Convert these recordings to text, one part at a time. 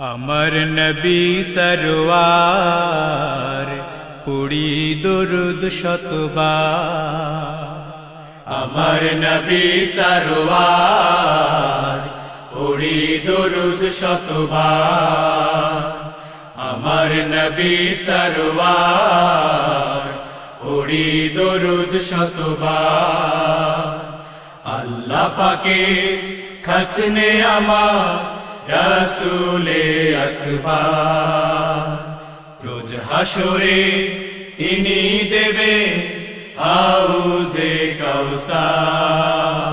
अमर नबी सरवार पुड़ी दुरुद शतबार। अमर नबी सरवार पुड़ी दुरुद शतबार। अमर नबी सरवार पुड़ी दुरुद शतबार। अल्लाह पाके खसने अमार रसूले अकबर। रोज हाशरे तिनी देवे हाउजे कौसार।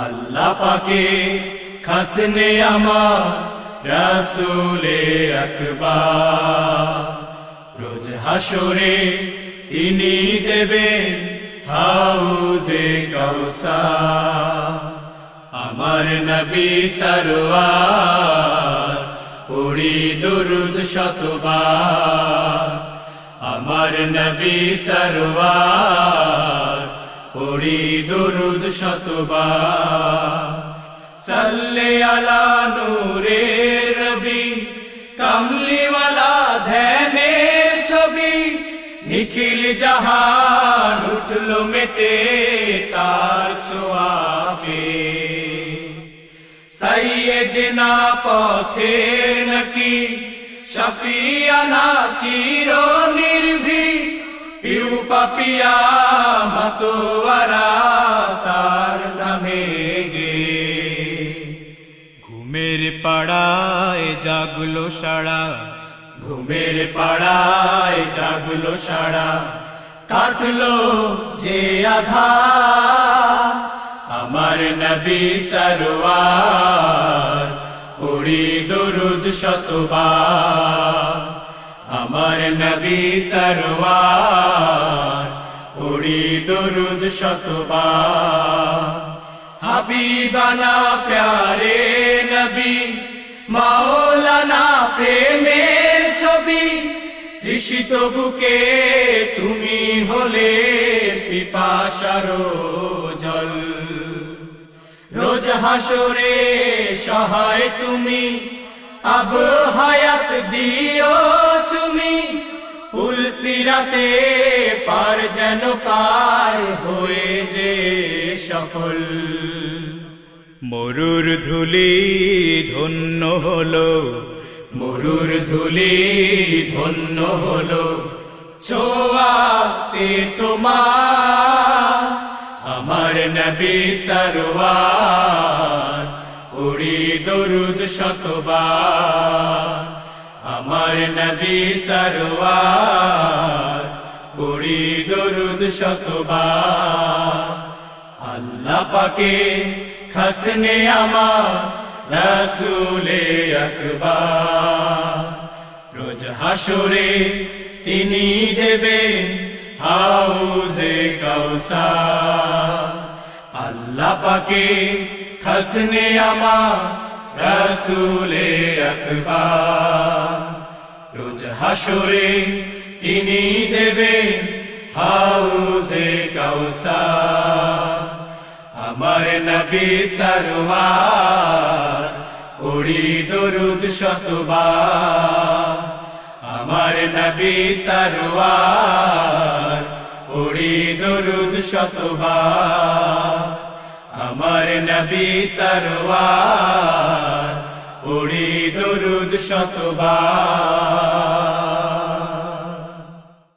अल्लाह पाके खसने अमार रसूले अकबर। रोज हाशरे तिनी देवे हाउजे कौसार। अमर नबी सरवार पुड़ी दुरुद शतबार। अमर नबी सरवार पुड़ी दुरुद शतबार। सल्ले अला नूरे रबी कमली वाला धैने छवि। निखिल जहान उठलो मेते तार ছোঁয়াবে। सैयदना पथेर नकी शफियाना चिरो निर्भी। पिउ पापिया मतोয়ারা तार नामे गे। ঘুমের পাড়ায় জাগলো সারা। ঘুমের পাড়ায় জাগলো সারা। কাটলো যে আধার। अमर नबी सरवार पुड़ी दुरुद शतबार। अमर नबी सरवार पुड़ी दुरुद शतबार। हबीबाना प्यारे नबी मौलाना प्रेमेर छवि। তৃষিত বুকে তুমি হলে পিপাসারো জল। রোজ হাসরে সহায় তুমি আব হায়াত দিও চুমি। পুল সিরাতে পার যেন পায় হয়ে যে সফল। মরুর ধুলি ধন্য হলো। মরুর ধুলি ধন্য হলো ছোঁয়াতে তোমার। আমার নবী सरवार পুড়ি দুরুদ শতবার। আমার নবী सरवार পুড়ি দুরুদ শতবার। আল্লাহ পাকে খসনে আমার रसूले अकबर। रोज हाशरे तिनी देवे हाउजे कौसार। अल्लाह पाके खसने अमार रसूले अकबर। रोज हाशरे तिनी देवे हाउजे कौसार। अमर नबी सरवार पुड़ी दुरुद शतबार। अमर नबी सरवार पुड़ी दुरुद शतबार। अमर नबी सरवार पुड़ी दुरुद शतबार।